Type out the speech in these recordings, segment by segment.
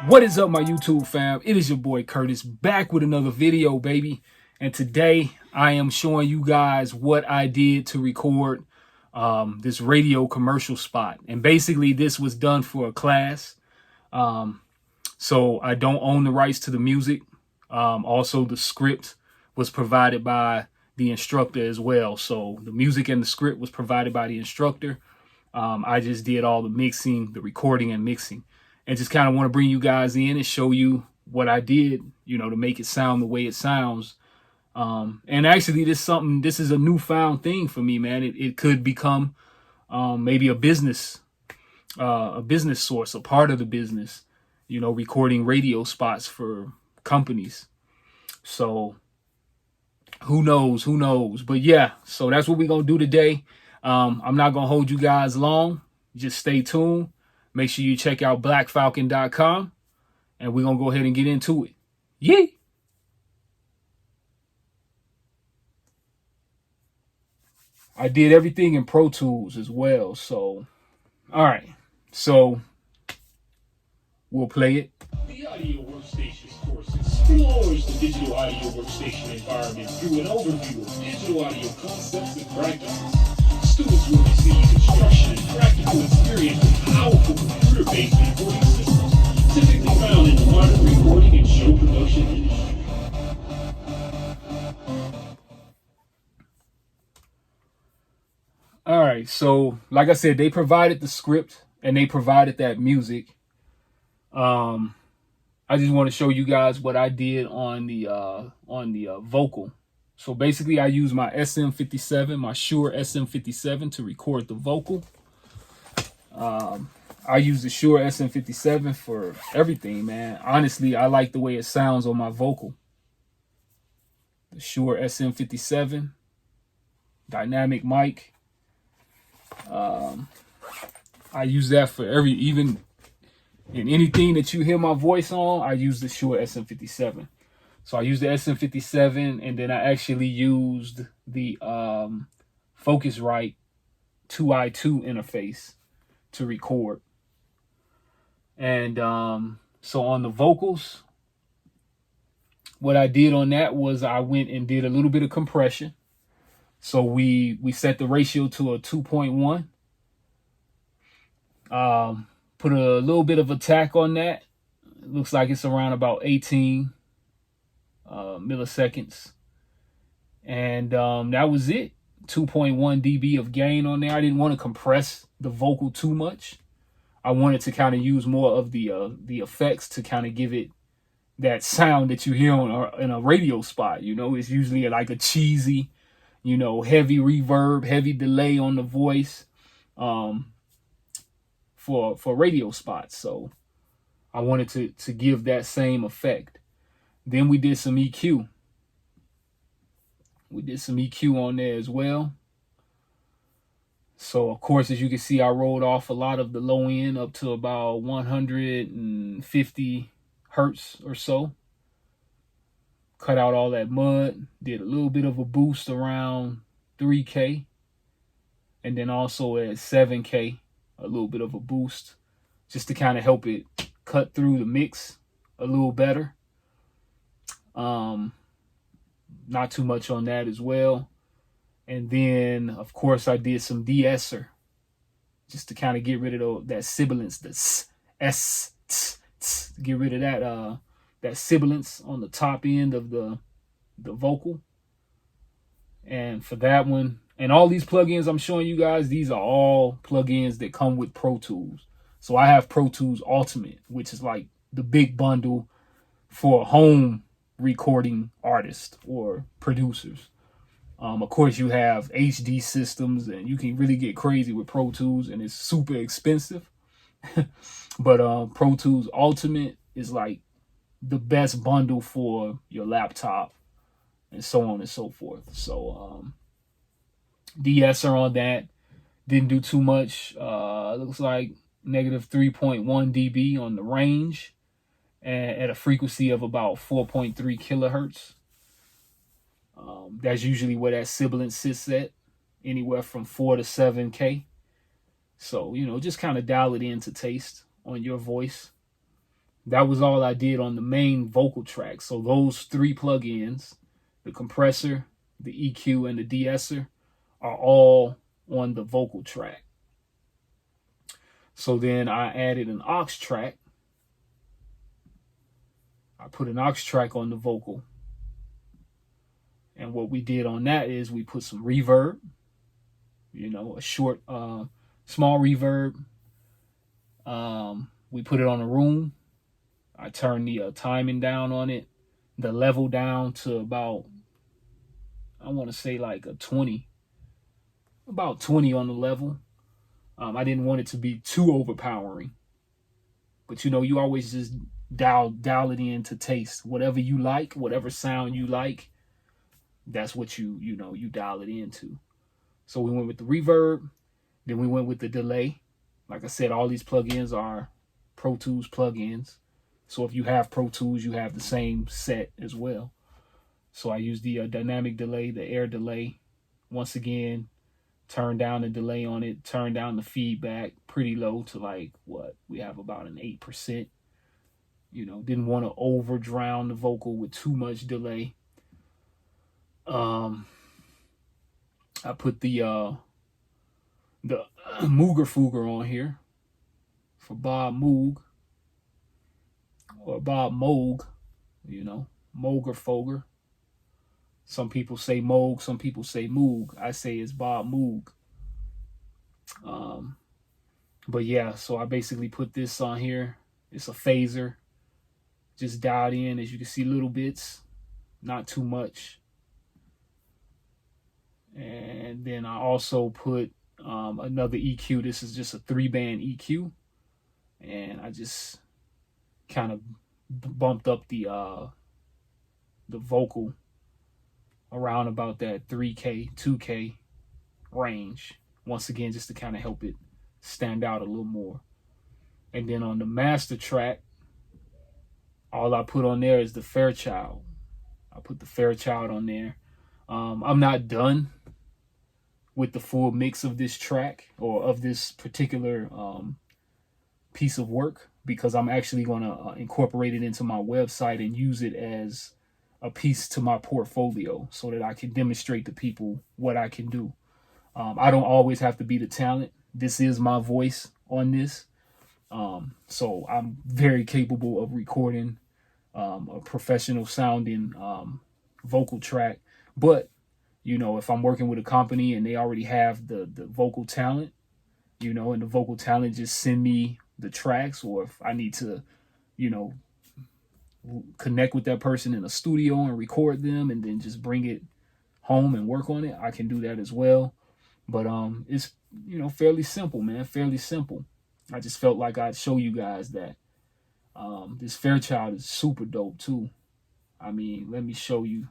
What is up, my YouTube fam? It is your boy Curtis back with another video, baby. And today I am showing you guys what I did to record this radio commercial spot. And basically this was done for a class. So I don't own the rights to the music. Also, the script was provided by the instructor as well. So the music and the script was provided by the instructor. I just did all the mixing, the recording and mixing. And just kind of want to bring you guys in and show you what I did, you know, to make it sound the way it sounds. And actually, this is a newfound thing for me, man. It could become maybe a business source, a part of the business, you know, recording radio spots for companies. So who knows? But yeah, so that's what we're going to do today. I'm not going to hold you guys long. Just stay tuned. Make sure you check out blvckfalcon.com, and we're going to go ahead and get into it. Yeah. I did everything in Pro Tools as well. So, all right. So, we'll play it. The Audio Workstations course explores the digital audio workstation environment through an overview of digital audio concepts and practices. Students will receive instruction and practical experience with powerful computer-based recording systems, typically found in the modern recording and show production industry. All right, so like I said, they provided the script and they provided that music. I just want to show you guys what I did on the vocal. So basically, I use my SM57, my Shure SM57 to record the vocal. I use the Shure SM57 for everything, man. Honestly, I like the way it sounds on my vocal. The Shure SM57, dynamic mic. I use that for even in anything that you hear my voice on, I use the Shure SM57. So I used the SM57, and then I actually used the Focusrite 2i2 interface to record. And so on the vocals, what I did on that was I went and did a little bit of compression. So we set the ratio to a 2.1. Put a little bit of attack on that. It looks like it's around about 18 milliseconds. And that was it. 2.1 dB of gain on there. I didn't want to compress the vocal too much. I wanted to kind of use more of the effects to kind of give it that sound that you hear in a radio spot. You know, it's usually like a cheesy, you know, heavy reverb, heavy delay on the voice for radio spots. So I wanted to give that same effect. Then we did some EQ. We did some EQ on there as well. So, of course, as you can see, I rolled off a lot of the low end up to about 150 hertz or so. Cut out all that mud. Did a little bit of a boost around 3K. And then also at 7K, a little bit of a boost, just to kind of help it cut through the mix a little better. Not too much on that as well. And then, of course, I did some de-esser just to kind of get rid of that sibilance, the get rid of that sibilance on the top end of the vocal. And for that one, and all these plugins I'm showing you guys, these are all plugins that come with Pro Tools. So I have Pro Tools Ultimate, which is like the big bundle for home recording artists or producers. Of course, you have HD systems, and you can really get crazy with Pro Tools, and it's super expensive. But Pro Tools Ultimate is like the best bundle for your laptop, and so on and so forth. So de-esser on that. Didn't do too much. Looks like negative 3.1 dB on the range, and at a frequency of about 4.3 kilohertz. That's usually where that sibilance sits at, anywhere from 4 to 7K. So, you know, just kind of dial it in to taste on your voice. that was all I did on the main vocal track. So those 3 plugins, the compressor, the EQ, and the de-esser, are all on the vocal track. So then I added an aux track. I put an aux track on the vocal. And what we did on that is we put some reverb, you know, a short, small reverb. We put it on a room. I turned the timing down on it, the level down to about, I want to say like a 20, about 20 on the level. I didn't want it to be too overpowering, but you know, you always just dial it in to taste. Whatever you like, whatever sound you like, that's what you dial it into. So we went with the reverb, then we went with the delay. Like I said, all these plugins are Pro Tools plugins. So if you have Pro Tools, you have the same set as well. So I used the dynamic delay, the air delay. Once again, turn down the delay on it, turn down the feedback pretty low to like what we have about an 8%. You know, didn't want to over drown the vocal with too much delay. I put the Mooger Fooger on here for Bob Moog, or Bob Moog, you know, Mooger Foger. Some people say Moog, some people say Moog. I say it's Bob Moog. But yeah, so I basically put this on here. It's a phaser, just dialed in, as you can see, little bits, not too much. And then I also put another EQ. This is just a 3-band EQ, and I just kind of bumped up the vocal around about that 3K, 2K range. Once again, just to kind of help it stand out a little more. And then on the master track, all I put on there is the Fairchild. I put the Fairchild on there. I'm not done with the full mix of this track, or of this particular piece of work, because I'm actually going to incorporate it into my website and use it as a piece to my portfolio so that I can demonstrate to people what I can do. I don't always have to be the talent. This is my voice on this. So I'm very capable of recording a professional sounding vocal track. But, you know, if I'm working with a company and they already have the vocal talent, you know, and the vocal talent just send me the tracks, or if I need to, you know, connect with that person in a studio and record them and then just bring it home and work on it, I can do that as well. But it's, you know, fairly simple, man, fairly simple. I just felt like I'd show you guys that this Fairchild is super dope too. I mean, let me show you.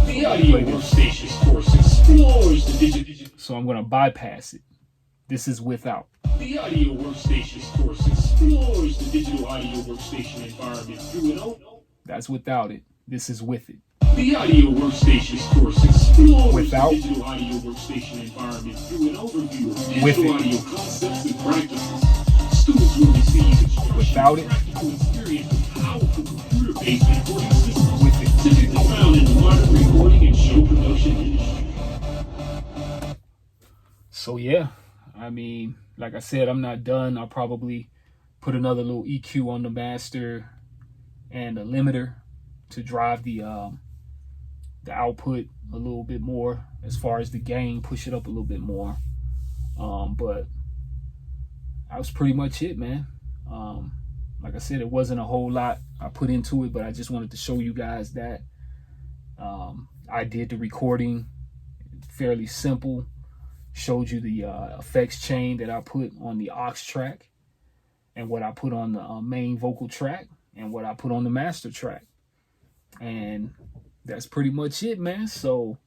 The audio workstation's course explores the digital. So I'm going to bypass it. This is without. The audio workstation's course explores the digital audio workstation environment through an That's without it. This is with it. The audio workstation's course explores Without. the digital audio workstation environment through an overview of With digital it. audio concepts and practices. Students will receive instruction Without it. to experience a powerful computer-based recording system With it. typically found in the modern recording and show production industry. So yeah, I mean, like I said, I'm not done. I'll probably put another little EQ on the master and a limiter to drive the output a little bit more, as far as the gain, push it up a little bit more. But that was pretty much it, man. Like I said, it wasn't a whole lot I put into it, but I just wanted to show you guys that I did the recording fairly simple. Showed you the effects chain that I put on the aux track, and what I put on the main vocal track, and what I put on the master track. And that's pretty much it, man. So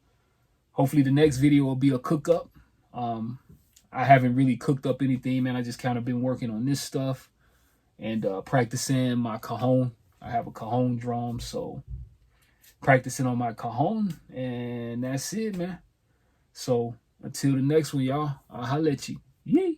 hopefully the next video will be a cook up. I haven't really cooked up anything, man. I just kind of been working on this stuff and practicing my cajon. I have a cajon drum, so practicing on my cajon, and that's it, man. So until the next one, y'all, I'll holla at you. Yay.